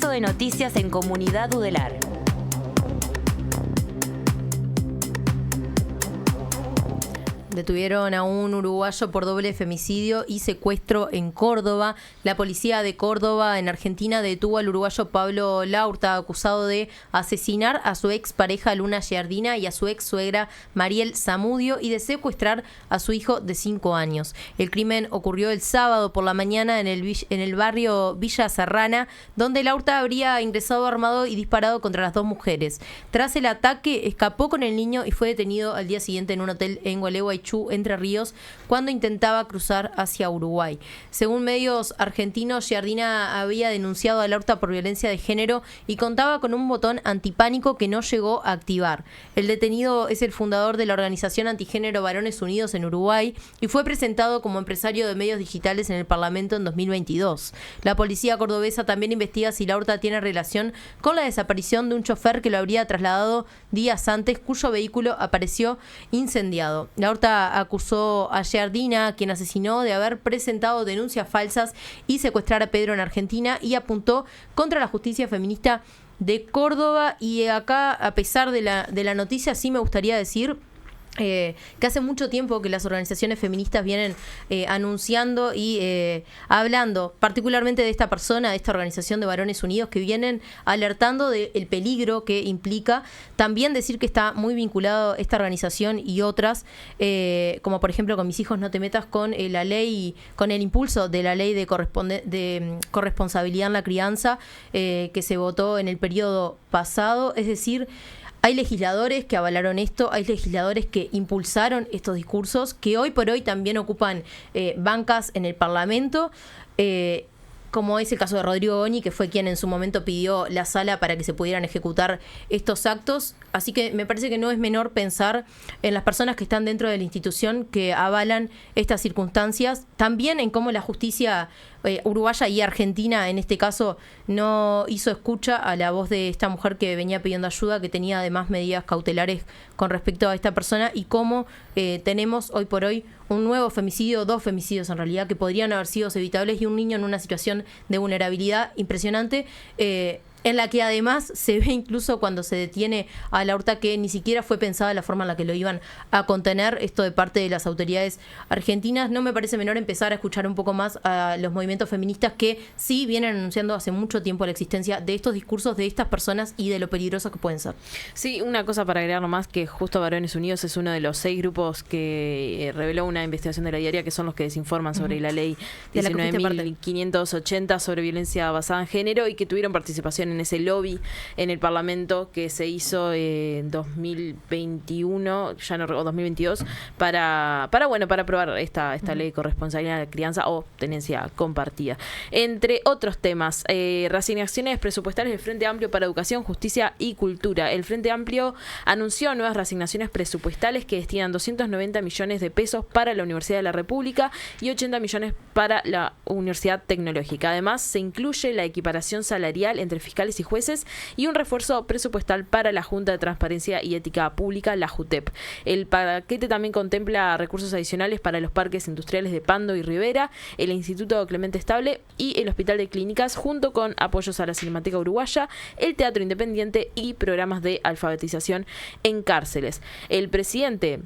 Centro de Noticias en Comunidad Udelar. Detuvieron a un uruguayo por doble femicidio y secuestro en Córdoba. La policía de Córdoba, en Argentina, detuvo al uruguayo Pablo Laurta, acusado de asesinar a su expareja Luna Giardina y a su ex suegra Mariel Zamudio y de secuestrar a su hijo de 5 años. El crimen ocurrió el sábado por la mañana en el barrio Villa Serrana, donde Laurta habría ingresado armado y disparado contra las dos mujeres. Tras el ataque, escapó con el niño y fue detenido al día siguiente en un hotel en Gualeguaychú, Entre Ríos, cuando intentaba cruzar hacia Uruguay. Según medios argentinos, Giardina había denunciado a Laurta por violencia de género y contaba con un botón antipánico que no llegó a activar. El detenido es el fundador de la organización antigénero Varones Unidos en Uruguay y fue presentado como empresario de medios digitales en el Parlamento en 2022. La policía cordobesa también investiga si Laurta tiene relación con la desaparición de un chofer que lo habría trasladado días antes, cuyo vehículo apareció incendiado. Laurta acusó a Giardina, quien asesinó, de haber presentado denuncias falsas y secuestrar a Pedro en Argentina, y apuntó contra la justicia feminista de Córdoba. Y acá, a pesar de la noticia, sí me gustaría decir que hace mucho tiempo que las organizaciones feministas vienen anunciando y hablando particularmente de esta persona, de esta organización de Varones Unidos, que vienen alertando del peligro que implica. También decir que está muy vinculado esta organización y otras, como por ejemplo con Mis Hijos No Te Metas, con la ley, con el impulso de la ley de corresponsabilidad en la crianza, que se votó en el periodo pasado. Es decir, hay legisladores que avalaron esto, hay legisladores que impulsaron estos discursos, que hoy por hoy también ocupan bancas en el Parlamento, como es el caso de Rodrigo Goñi, que fue quien en su momento pidió la sala para que se pudieran ejecutar estos actos. Así que me parece que no es menor pensar en las personas que están dentro de la institución que avalan estas circunstancias, también en cómo la justicia uruguaya y argentina, en este caso, no hizo escucha a la voz de esta mujer que venía pidiendo ayuda, que tenía además medidas cautelares con respecto a esta persona, y cómo tenemos hoy por hoy un nuevo femicidio, 2 femicidios en realidad, que podrían haber sido evitables, y un niño en una situación de vulnerabilidad impresionante, en la que además se ve incluso cuando se detiene a Laurta que ni siquiera fue pensada la forma en la que lo iban a contener, esto de parte de las autoridades argentinas. No me parece menor empezar a escuchar un poco más a los movimientos feministas, que sí vienen anunciando hace mucho tiempo la existencia de estos discursos de estas personas y de lo peligrosos que pueden ser. Sí, una cosa para agregar nomás, que justo Varones Unidos es uno de los 6 grupos que reveló una investigación de la diaria, que son los que desinforman sobre la ley 19.580 sobre violencia basada en género, y que tuvieron participación en ese lobby en el Parlamento que se hizo en 2021, ya no, o 2022, para aprobar esta ley de corresponsabilidad de la crianza o tenencia compartida. Entre otros temas, reasignaciones presupuestales del Frente Amplio para Educación, Justicia y Cultura. El Frente Amplio anunció nuevas reasignaciones presupuestales que destinan 290 millones de pesos para la Universidad de la República y 80 millones para la Universidad Tecnológica. Además, se incluye la equiparación salarial entre fiscales y jueces y un refuerzo presupuestal para la Junta de Transparencia y Ética Pública, la JUTEP. El paquete también contempla recursos adicionales para los parques industriales de Pando y Rivera, el Instituto Clemente Estable y el Hospital de Clínicas, junto con apoyos a la Cinemateca Uruguaya, el Teatro Independiente y programas de alfabetización en cárceles. El presidente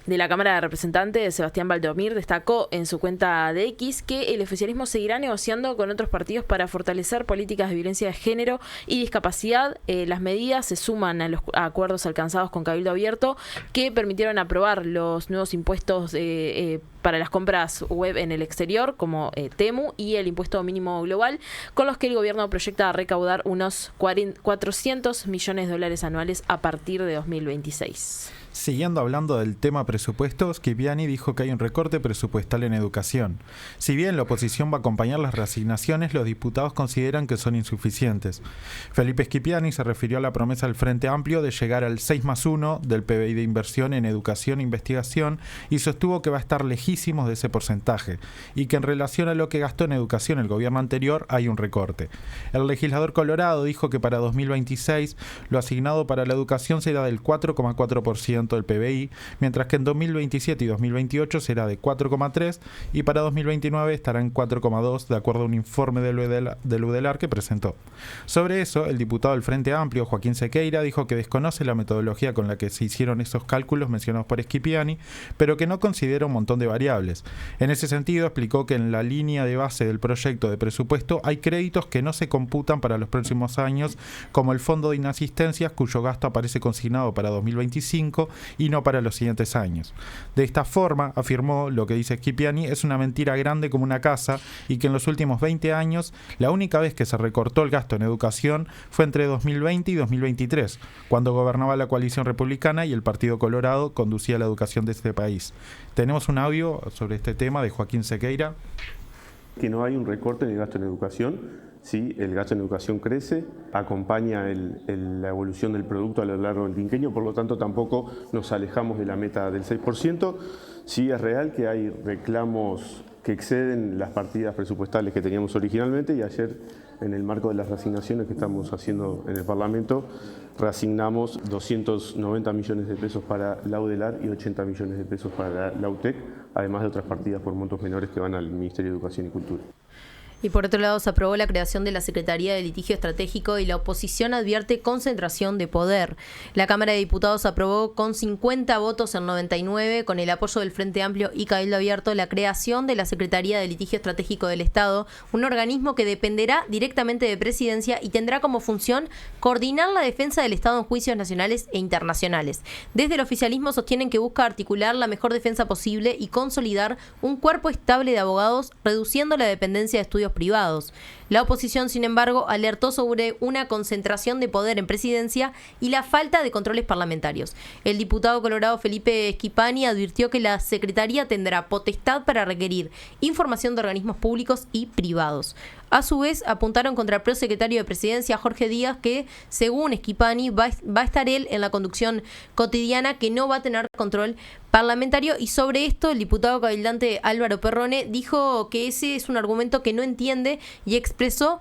de la Cámara de Representantes, Sebastián Valdomir, destacó en su cuenta de X que el oficialismo seguirá negociando con otros partidos para fortalecer políticas de violencia de género y discapacidad. Las medidas se suman a los acuerdos alcanzados con Cabildo Abierto, que permitieron aprobar los nuevos impuestos para las compras web en el exterior, como Temu, y el impuesto mínimo global, con los que el gobierno proyecta recaudar unos 400 millones de dólares anuales a partir de 2026. Siguiendo hablando del tema presupuestos, Schipiani dijo que hay un recorte presupuestal en educación. Si bien la oposición va a acompañar las reasignaciones, los diputados consideran que son insuficientes. Felipe Schipiani se refirió a la promesa del Frente Amplio de llegar al 6+1 del PBI de inversión en educación e investigación, y sostuvo que va a estar legislando lejísimos de ese porcentaje y que en relación a lo que gastó en educación el gobierno anterior hay un recorte. El legislador colorado dijo que para 2026 lo asignado para la educación será del 4,4% del PBI, mientras que en 2027 y 2028 será de 4,3% y para 2029 estará en 4,2% de acuerdo a un informe del UDELAR que presentó. Sobre eso, el diputado del Frente Amplio, Joaquín Sequeira, dijo que desconoce la metodología con la que se hicieron esos cálculos mencionados por Schipiani, pero que no considera un montón de variables. En ese sentido, explicó que en la línea de base del proyecto de presupuesto hay créditos que no se computan para los próximos años, como el Fondo de Inasistencias, cuyo gasto aparece consignado para 2025 y no para los siguientes años. De esta forma, afirmó, lo que dice Schipiani es una mentira grande como una casa y que en los últimos 20 años la única vez que se recortó el gasto en educación fue entre 2020 y 2023, cuando gobernaba la coalición republicana y el Partido Colorado conducía la educación de este país. Tenemos un audio sobre este tema de Joaquín Sequeira. Que no hay un recorte en el gasto en educación, sí, el gasto en educación crece, acompaña la evolución del producto a lo largo del quinquenio, por lo tanto tampoco nos alejamos de la meta del 6%. Sí es real que hay reclamos que exceden las partidas presupuestales que teníamos originalmente y ayer, en el marco de las reasignaciones que estamos haciendo en el Parlamento, reasignamos 290 millones de pesos para la UDELAR y 80 millones de pesos para la UTEC, además de otras partidas por montos menores que van al Ministerio de Educación y Cultura. Y por otro lado, se aprobó la creación de la Secretaría de Litigio Estratégico y la oposición advierte concentración de poder. La Cámara de Diputados aprobó con 50 votos en 99, con el apoyo del Frente Amplio y Cabildo Abierto, la creación de la Secretaría de Litigio Estratégico del Estado, un organismo que dependerá directamente de Presidencia y tendrá como función coordinar la defensa del Estado en juicios nacionales e internacionales. Desde el oficialismo sostienen que busca articular la mejor defensa posible y consolidar un cuerpo estable de abogados, reduciendo la dependencia de estudios privados. La oposición, sin embargo, alertó sobre una concentración de poder en Presidencia y la falta de controles parlamentarios. El diputado colorado Felipe Schipiani advirtió que la Secretaría tendrá potestad para requerir información de organismos públicos y privados. A su vez, apuntaron contra el prosecretario de Presidencia, Jorge Díaz, que, según Schipiani, va a estar él en la conducción cotidiana, que no va a tener control parlamentario. Y sobre esto, el diputado cabildante Álvaro Perrone dijo que ese es un argumento que no entiende y expresó: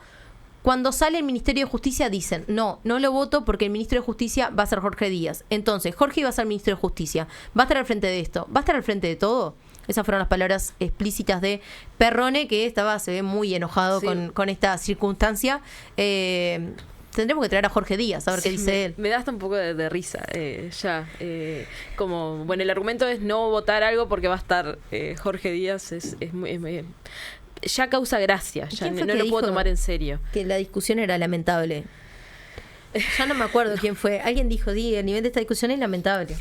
cuando sale el Ministerio de Justicia dicen, no lo voto porque el Ministro de Justicia va a ser Jorge Díaz. Entonces, Jorge iba a ser Ministro de Justicia, va a estar al frente de esto, va a estar al frente de todo. Esas fueron las palabras explícitas de Perrone, que se ve muy enojado con esta circunstancia. Tendremos que traer a Jorge Díaz a ver qué dice él. Me da hasta un poco de risa como, bueno, el argumento es no votar algo porque va a estar Jorge Díaz, es muy ya causa gracia, ya no lo puedo tomar en serio. Que la discusión era lamentable. Ya no me acuerdo quién fue. Alguien dijo, el nivel de esta discusión es lamentable.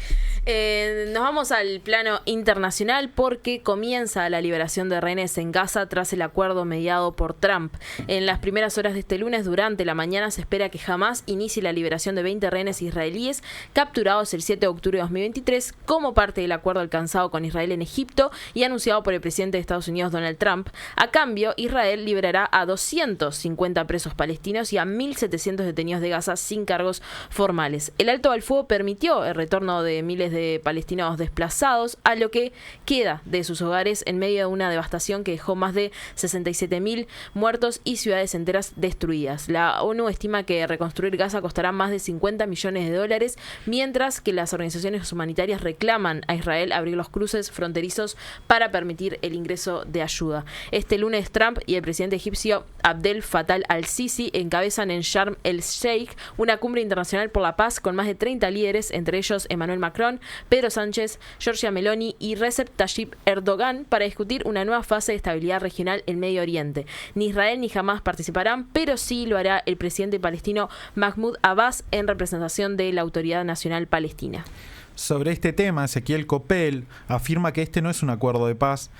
Nos vamos al plano internacional porque comienza la liberación de rehenes en Gaza tras el acuerdo mediado por Trump. En las primeras horas de este lunes, durante la mañana, se espera que Hamás inicie la liberación de 20 rehenes israelíes capturados el 7 de octubre de 2023 como parte del acuerdo alcanzado con Israel en Egipto y anunciado por el presidente de Estados Unidos, Donald Trump. A cambio, Israel liberará a 250 presos palestinos y a 1.700 detenidos de Gaza sin cargos formales. El alto al fuego permitió el retorno de miles de palestinos desplazados a lo que queda de sus hogares en medio de una devastación que dejó más de 67.000 muertos y ciudades enteras destruidas. La ONU estima que reconstruir Gaza costará más de 50 millones de dólares, mientras que las organizaciones humanitarias reclaman a Israel abrir los cruces fronterizos para permitir el ingreso de ayuda. Este lunes, Trump y el presidente egipcio Abdel Fattah al-Sisi encabezan en Sharm el-Sheikh una cumbre internacional por la paz con más de 30 líderes, entre ellos Emmanuel Macron, Pedro Sánchez, Giorgia Meloni y Recep Tayyip Erdogan, para discutir una nueva fase de estabilidad regional en Medio Oriente. Ni Israel ni Hamás participarán, pero sí lo hará el presidente palestino Mahmoud Abbas en representación de la Autoridad Nacional Palestina. Sobre este tema, Ezequiel Copel afirma que este no es un acuerdo de paz,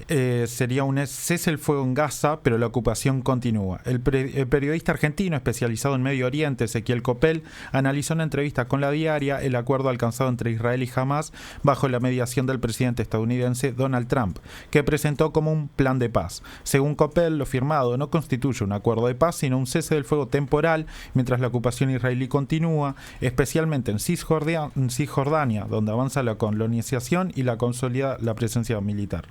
sería un cese el fuego en Gaza, pero la ocupación continúa. El periodista argentino especializado en Medio Oriente, Ezequiel Copel, analizó en una entrevista con La Diaria el acuerdo alcanzado entre Israel y Hamás bajo la mediación del presidente estadounidense Donald Trump, que presentó como un plan de paz. Según Copel, lo firmado no constituye un acuerdo de paz, sino un cese del fuego temporal mientras la ocupación israelí continúa, especialmente en Cisjordania Cisjordania, donde avanza la colonización y la consolida la presencia militar.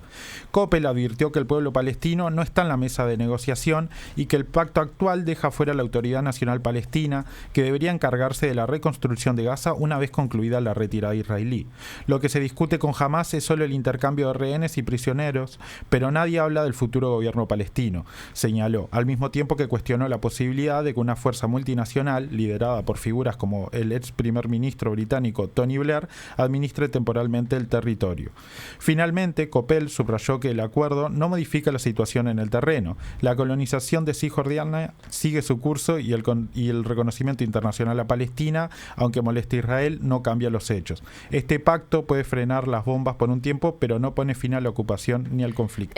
Coppel advirtió que el pueblo palestino no está en la mesa de negociación y que el pacto actual deja fuera a la Autoridad Nacional Palestina, que debería encargarse de la reconstrucción de Gaza una vez concluida la retirada israelí. Lo que se discute con Hamás es solo el intercambio de rehenes y prisioneros, pero nadie habla del futuro gobierno palestino, señaló, al mismo tiempo que cuestionó la posibilidad de que una fuerza multinacional, liderada por figuras como el ex primer ministro británico Tony Blair, administre temporalmente el territorio. Finalmente, Coppel subrayó que el acuerdo no modifica la situación en el terreno. La colonización de Cisjordania sigue su curso y el reconocimiento internacional a Palestina, aunque moleste a Israel, no cambia los hechos. Este pacto puede frenar las bombas por un tiempo, pero no pone fin a la ocupación ni al conflicto.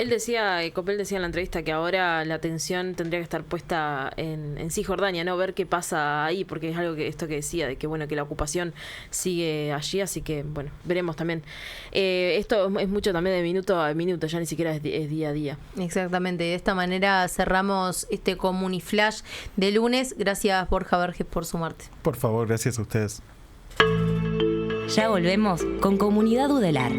Coppel decía en la entrevista que ahora la atención tendría que estar puesta en Cisjordania, ¿no? Ver qué pasa ahí, porque es algo que esto que decía, de que bueno, que la ocupación sigue allí, así que bueno, veremos también. Esto es mucho también de minuto a minuto, ya ni siquiera es día a día. Exactamente, de esta manera cerramos este Comuniflash de lunes. Gracias Borja Verges por sumarte. Por favor, gracias a ustedes. Ya volvemos con Comunidad Udelar.